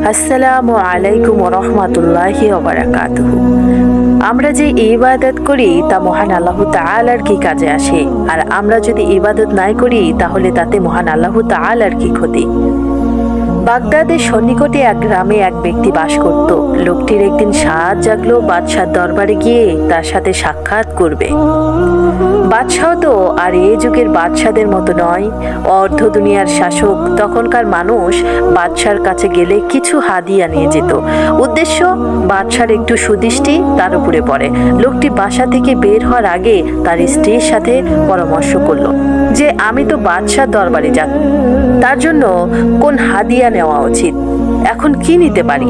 আসসালামু আলাইকুম ওয়া রাহমাতুল্লাহি ওয়া বারাকাতুহু। আমরা যে ইবাদত করি তা মহান আল্লাহ তাআলার কি কাজে আসে, আর আমরা যদি ইবাদত নাই করি তাহলে তাতে মহান আল্লাহ তাআলার কি ক্ষতি। বাগদাদের সন্নিকটে এক গ্রামে এক ব্যক্তি বাস করত। লোকটির একদিন সাধ জাগলো বাদশার দরবারে গিয়ে তার সাথে সাক্ষাৎ করবে। বাদশাহ তো আর এই যুগের বাদশাদের মতো নয়, অর্ধ দুনিয়ার শাসক। তখনকার মানুষ বাদশার কাছে গেলে কিছু হাদিয়া নিয়ে যেত। উদ্দেশ্য, বাদশার একটু সুদৃষ্টি তার উপরে পড়ে। লোকটি বাসা থেকে বের হওয়ার আগে তার স্ত্রীর সাথে পরামর্শ করলো যে আমি তো বাদশার দরবারে যাব, তার জন্য কোন হাদিয়া নেওয়া উচিত, এখন কি নিতে পারি।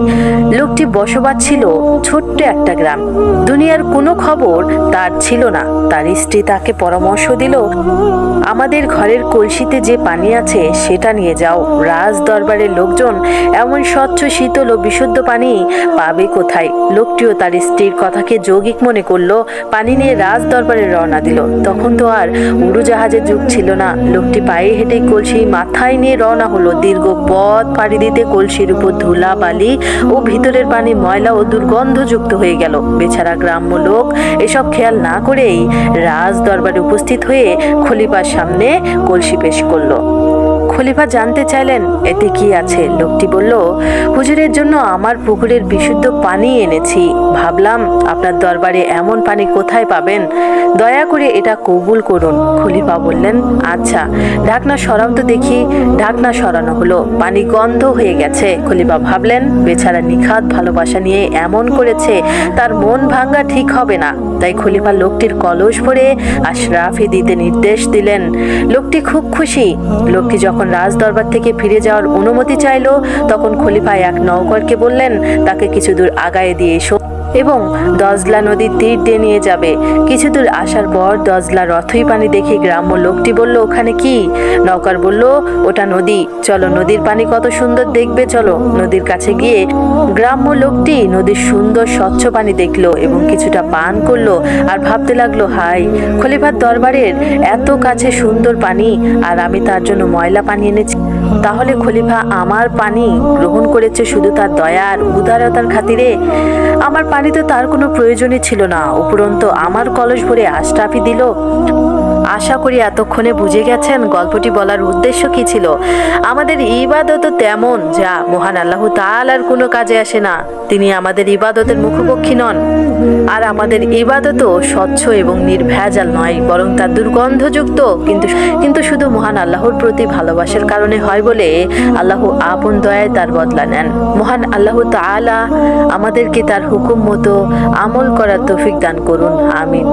লোকটি বসবাস ছিল ছোট্ট একটা গ্রাম, দুনিয়ার কোনো খবর তার ছিল না। তার স্ত্রী তাকে পরামর্শ দিল, আমাদের ঘরের কলসিতে যে পানি আছে সেটা নিয়ে যাও। রাজ দরবারের লোকজন এমন স্বচ্ছ শীতল ও বিশুদ্ধ পানি পাবে কোথায়। লোকটিও তার স্ত্রীর কথাকে যৌগিক মনে করলো, পানি নিয়ে রাজ দরবারে রওনা দিল। তখন তো আর উড়োজাহাজের যুগ ছিল না। লোকটি পায়ে হেঁটে কলসি মাথায় নিয়ে রওনা হলো। দীর্ঘ পথ পাড়ি দিতে কলসির উপর ধুলা বালি ও ভিতরের পানি ময়লা ও দুর্গন্ধযুক্ত হয়ে গেল। বেচারা গ্রাম্য লোক এসব খেয়াল না করেই রাজ দরবারে উপস্থিত হয়ে খলিফার সামনে কলসি পেশ করলো। খলিফা জানতে চাইলেন এতে কি আছে। লোকটি বলল, হুজুরের জন্য আমার পুকুরের বিশুদ্ধ পানি এনেছি। ভাবলাম আপনার দরবারে এমন পানি কোথায় পাবেন, দয়া করে এটা কবুল করুন। খলিফা বললেন, আচ্ছা ঢাকনা সরাও তো দেখি। ঢাকনা সরানো হলো, পানি গন্ধ হয়ে গেছে। খলিফা ভাবলেন বেচারা নিখাত ভালোবাসা নিয়ে এমন করেছে, তার মন ভাঙ্গা ঠিক হবে না। তাই খলিফা লোকটির কলস ভরে আশরাফি দিতে নির্দেশ দিলেন। লোকটি খুব খুশি। লোকটি যখন রাজ দরবার থেকে ফিরে যাওয়ার অনুমতি চাইল, তখন খলিফা এক নওকরকে বললেন তাকে কিছু দূর আগায়ে দিয়ে এসো এবং দজলা নদীর তীর দিয়ে নিয়ে যাবে। কিছু দূর আসার পর দজলার অথই পানি দেখে গ্রাম্য লোকটি বলল, ওখানে কি? নওকর বলল, ওটা নদী, চলো নদীর পানি কত সুন্দর দেখবে, চলো। নদীর কাছে গিয়ে গ্রাম্য লোকটি নদীর সুন্দর স্বচ্ছ পানি দেখলো এবং কিছুটা পান করলো আর ভাবতে লাগলো, হাই, খলিফার দরবারের এত কাছে সুন্দর পানি আর আমি তার জন্য ময়লা পানি এনেছি। তাহলে খলিফা আমার পানি গ্রহণ করেছে শুধু তার দয়ার উদারতার খাতিরে। আমার পানি তো তার কোনো প্রয়োজনই ছিল না, উপরন্তু আমার কলস ভরে আশরাফি দিল। আশা করি এতক্ষণে বুঝে গেছেন গল্পটি বলার উদ্দেশ্য কি ছিল। আমাদের ইবাদত তেমন যা মহান আল্লাহ তাআলার কোনো কাজে আসে না। তিনি আমাদের ইবাদতের মুখপক্ষী নন, আর আমাদের ইবাদতও স্বচ্ছ এবং নির্ভেজাল নয়, বরং তা দুর্গন্ধযুক্ত। কিন্তু শুধু মহান আল্লাহর প্রতি ভালোবাসার কারণে হয় বলে আল্লাহ আপন দয়ায় তার বদলা নেন। মহান আল্লাহ তাআলা আমাদেরকে তার হুকুম মতো আমল করার তৌফিক দান করুন। আমিন।